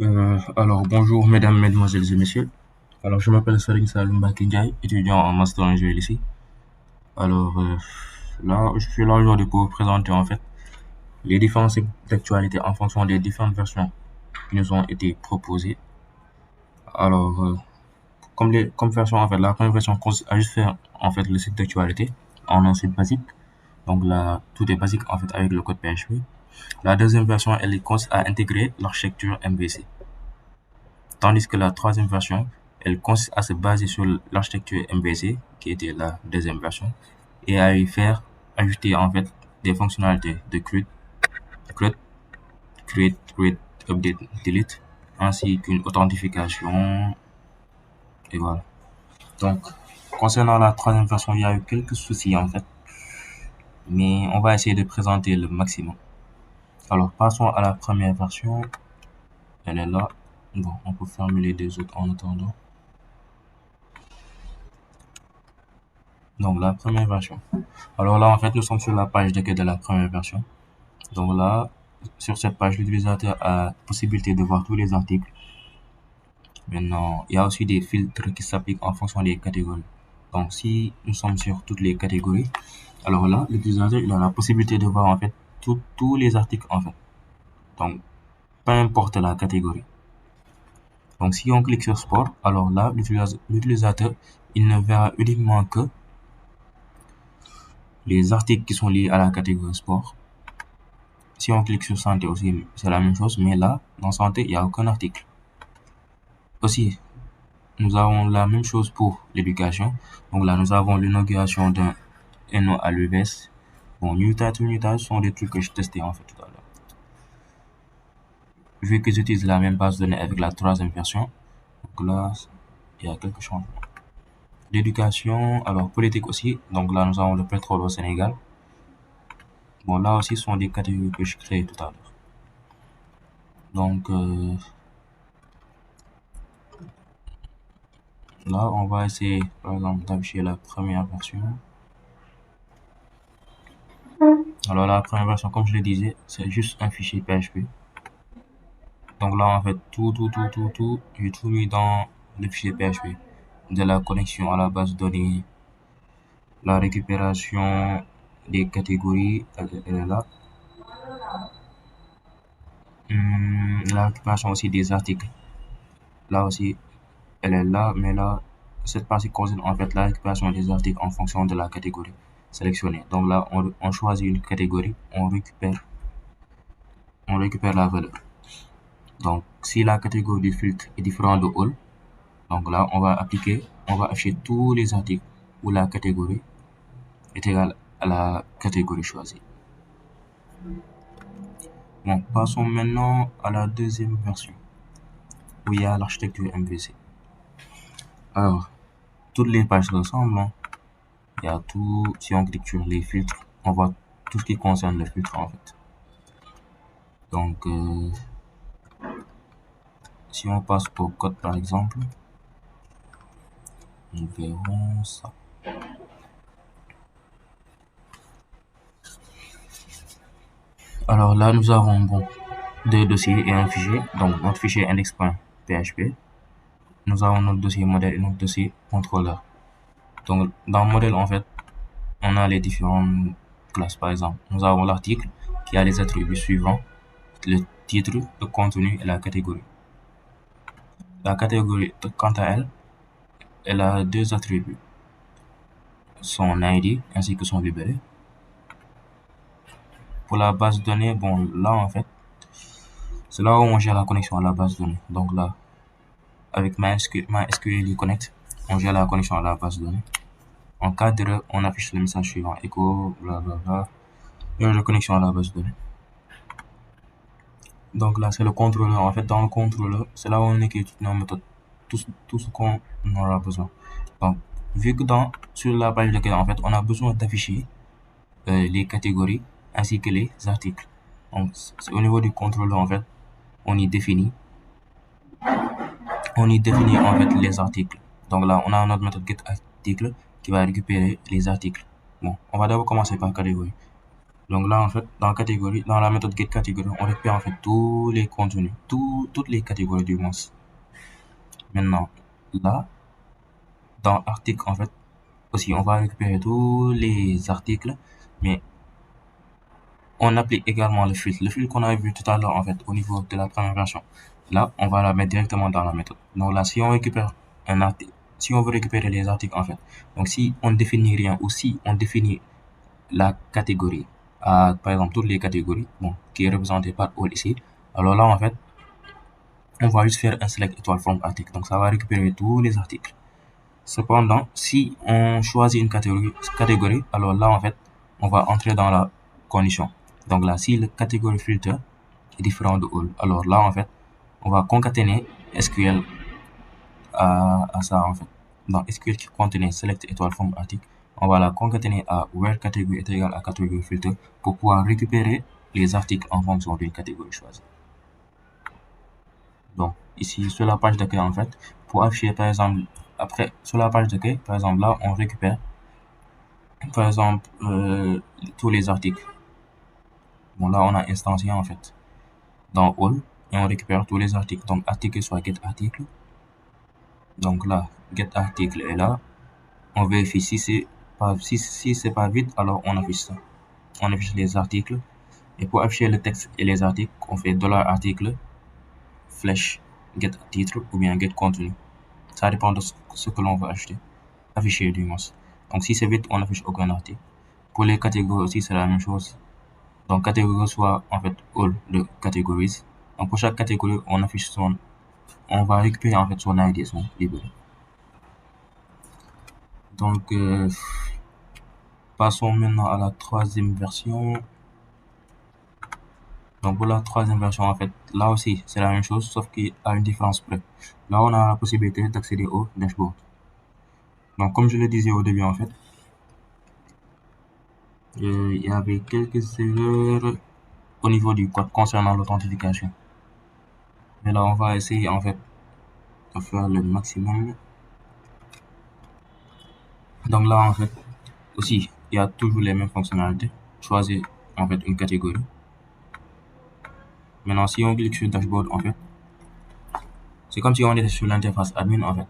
Alors bonjour mesdames, mesdemoiselles et messieurs. Alors je m'appelle Salim Saloum Kinjai, étudiant en master en géologie. Alors là, je suis là aujourd'hui pour vous présenter en fait les différences d'actualité en fonction des différentes versions qui nous ont été proposées. Alors comme version en fait, la première version consiste à juste faire en fait le site d'actualité en un site basique. Donc là, tout est basique en fait avec le code PHP. La deuxième version, elle consiste à intégrer l'architecture MVC. Tandis que la troisième version, elle consiste à se baser sur l'architecture MVC, qui était la deuxième version, et à y faire ajouter en fait des fonctionnalités de create, create, update, delete, ainsi qu'une authentification, et voilà. Donc, concernant la troisième version, il y a eu quelques soucis en fait, mais on va essayer de présenter le maximum. Alors, passons à la première version. Elle est là. Bon, on peut fermer les deux autres en attendant. Donc, la première version. Alors là, en fait, nous sommes sur la page d'accueil de la première version. Donc là, sur cette page, l'utilisateur a la possibilité de voir tous les articles. Maintenant, il y a aussi des filtres qui s'appliquent en fonction des catégories. Donc, si nous sommes sur toutes les catégories, alors là, l'utilisateur il a la possibilité de voir en fait tous les articles en fait. Donc, peu importe la catégorie. Donc, si on clique sur sport, alors là, l'utilisateur il ne verra uniquement que les articles qui sont liés à la catégorie sport. Si on clique sur santé aussi, c'est la même chose, mais là, dans santé, il n'y a aucun article. Aussi, nous avons la même chose pour l'éducation. Donc là, nous avons l'inauguration d'un NO à l'UBS. Bon, Unitage sont des trucs que je testais en fait tout à l'heure. Vu que j'utilise la même base de données avec la troisième version, donc là, il y a quelques changements. L'éducation, alors politique aussi. Donc là, nous avons le pétrole au Sénégal. Bon, là aussi, ce sont des catégories que je créais tout à l'heure. Donc, là, on va essayer, par exemple, d'afficher la première version. Alors, la première version, comme je le disais, c'est juste un fichier PHP. Donc là, en fait, j'ai tout mis dans le fichier PHP. De la connexion à la base de données, la récupération des catégories, elle est là. La récupération aussi des articles. Là aussi, elle est là, mais là, cette partie concerne en fait la récupération des articles en fonction de la catégorie sélectionnée. Donc là, on choisit une catégorie, on récupère la valeur. Donc, si la catégorie du filtre est différente de all, donc là, on va afficher tous les articles où la catégorie est égale à la catégorie choisie. Bon, passons maintenant à la deuxième version, où il y a l'architecture MVC. Alors, toutes les pages ressemblent, hein. Il y a tout, si on clique sur les filtres, on voit tout ce qui concerne le filtre en fait. Donc, si on passe au code par exemple, nous verrons ça. Alors là, nous avons deux dossiers et un fichier. Donc, notre fichier index.php. Nous avons notre dossier modèle et notre dossier contrôleur. Donc, dans le modèle, en fait, on a les différentes classes. Par exemple, nous avons l'article qui a les attributs suivants: le titre, le contenu et la catégorie. La catégorie, quant à elle, elle a deux attributs: son ID ainsi que son libellé. Pour la base de données, bon, là, en fait, c'est là où on gère la connexion à la base de données. Donc là, avec MySQL Connect, on gère la connexion à la base de données. En cas d'erreur, on affiche le message suivant: echo, blablabla, erreur de connexion à la base de données. Donc là, c'est le contrôleur. En fait, dans le contrôleur, c'est là où on écrit toutes nos méthodes, tout ce qu'on aura besoin. Donc, vu que sur la page d'accueil, en fait, on a besoin d'afficher les catégories ainsi que les articles. Donc, c'est au niveau du contrôleur, en fait, on y définit en fait les articles. Donc là, on a notre méthode getArticle qui va récupérer les articles. Bon, on va d'abord commencer par catégorie. Donc là, en fait, dans la méthode getCategory, on récupère en fait tous les contenus, toutes les catégories du moins. Maintenant, là, dans article, en fait, aussi, on va récupérer tous les articles, mais on applique également le filtre qu'on avait vu tout à l'heure, en fait, au niveau de la première version. Là, on va la mettre directement dans la méthode. Donc là, si on récupère un article, si on veut récupérer les articles, en fait, donc si on définit rien ou si on définit la catégorie à, par exemple, toutes les catégories, bon, qui est représentée par all ici, alors là, en fait, on va juste faire un select étoile from article. Donc ça va récupérer tous les articles. Cependant, si on choisit une catégorie, alors là, en fait, on va entrer dans la condition. Donc là, si le catégorie filter est différent de all, alors là, en fait, on va concaténer SQL à ça, en fait. Dans SQL qui contenait select étoile from article, on va la concaténer à where category est égal à catégorie filter pour pouvoir récupérer les articles en fonction d'une catégorie choisie. Donc, ici, sur la page d'accueil, en fait, pour afficher, par exemple, après, sur la page d'accueil, par exemple, là, on récupère, par exemple, tous les articles. Bon, là, on a instancié, en fait, dans all, et on récupère tous les articles. Donc, article soit get article. Donc là, get article est là. On vérifie si c'est pas vide, alors on affiche ça. On affiche les articles. Et pour afficher le texte et les articles, on fait $article, flèche, get titre ou bien get contenu. Ça dépend de ce que l'on veut afficher du moins. Donc si c'est vide, on affiche aucun article. Pour les catégories aussi, c'est la même chose. Donc catégorie soit en fait all de categories. Donc pour chaque catégorie, on va récupérer en fait son ID, son libellé. Donc passons maintenant à la troisième version. Donc pour la troisième version, en fait, là aussi, c'est la même chose, sauf qu'il y a une différence près. Là, on a la possibilité d'accéder au dashboard. Donc comme je le disais au début, en fait, il y avait quelques erreurs au niveau du code concernant l'authentification. Mais là, on va essayer, en fait, de faire le maximum. Donc là, en fait, aussi, il y a toujours les mêmes fonctionnalités. Choisir, en fait, une catégorie. Maintenant, si on clique sur dashboard, en fait, c'est comme si on était sur l'interface admin, en fait.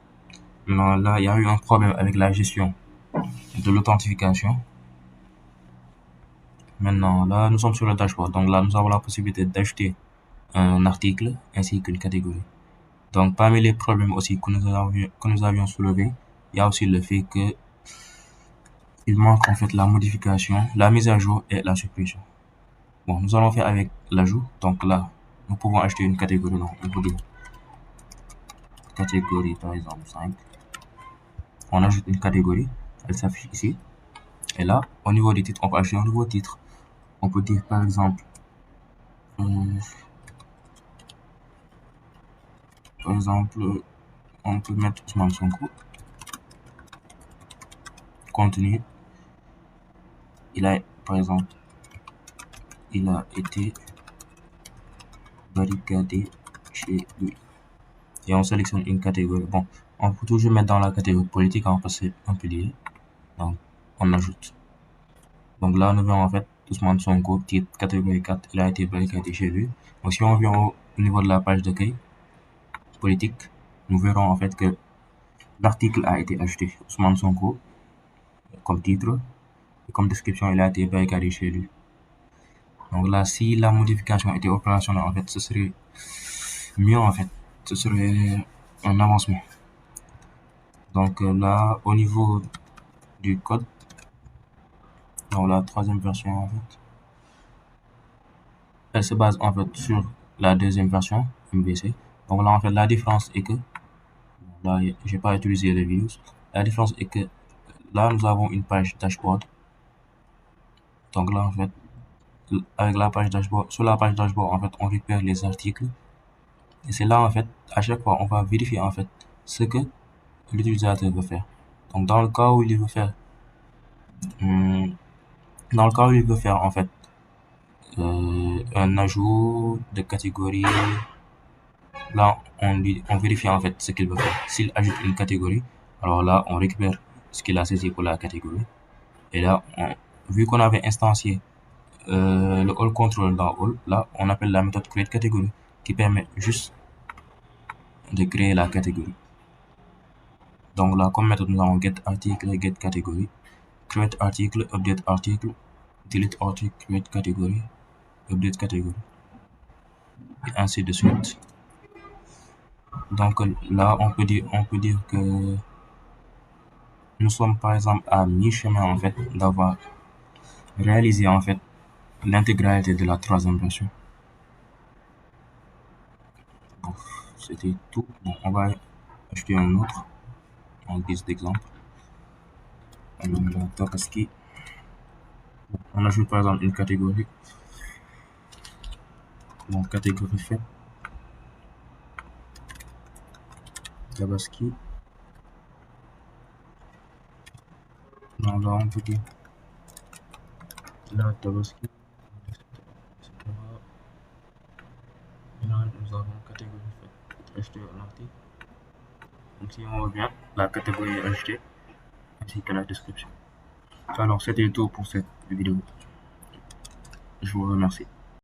Maintenant, là, il y a eu un problème avec la gestion de l'authentification. Maintenant, là, nous sommes sur le dashboard. Donc là, nous avons la possibilité d'ajouter un article ainsi qu'une catégorie. Donc, parmi les problèmes aussi que nous avions soulevés, il y a aussi le fait que il manque en fait la modification, la mise à jour et la suppression. Bon, nous allons faire avec l'ajout. Donc là, nous pouvons ajouter une catégorie. Donc, on peut dire catégorie, par exemple, 5. On ajoute une catégorie. Elle s'affiche ici. Et là, au niveau du titre, on peut ajouter un nouveau titre. On peut dire, par exemple, on peut mettre Ousmane Sonko. Contenu. Par exemple, il a été barricadé chez lui. Et on sélectionne une catégorie. Bon, on peut toujours mettre dans la catégorie politique, hein, parce que c'est un pilier. Donc, on ajoute. Donc là, nous verrons en fait Ousmane Sonko, titre catégorie 4, il a été barricadé chez lui. Donc si on vient au niveau de la page d'accueil politique, nous verrons en fait que l'article a été ajouté. Ousmane Sonko, comme titre, et comme description, il a été barricadé chez lui. Donc là, si la modification était opérationnelle, en fait, ce serait mieux, en fait. Ce serait un avancement. Donc là, au niveau du code, dans la troisième version, en fait, elle se base en fait sur la deuxième version, MVC. Donc là, en fait, la différence est que, là, j'ai pas utilisé les views. La différence est que là, nous avons une page dashboard. Donc là, en fait, avec la page dashboard, sur la page dashboard, en fait, on récupère les articles. Et c'est là, en fait, à chaque fois, on va vérifier, en fait, ce que l'utilisateur veut faire. Donc, dans le cas où il veut faire, en fait, un ajout de catégorie, là, on vérifie, en fait, ce qu'il veut faire. S'il ajoute une catégorie, alors là, on récupère ce qu'il a saisi pour la catégorie. Et là, vu qu'on avait instancié le all control dans all, là, on appelle la méthode create category qui permet juste de créer la catégorie. Donc là, comme méthode, nous avons get article, get category, create article, update article, delete article, create category, update category, et ainsi de suite. Donc là, on peut dire que nous sommes par exemple à mi-chemin en fait d'avoir réalisé en fait l'intégralité de la troisième version. Bon, c'était tout. Bon, on va ajouter un autre en guise d'exemple. Tokaski. On ajoute par exemple une catégorie. Bon, catégorie faite. Tabaski. Non, là on peut dire là Tabaski, etc. Et là nous avons catégorie faite acheter à l'article. Donc si on revient, la catégorie est ajoutée ainsi que la description. Alors c'était tout pour cette vidéo. Je vous remercie.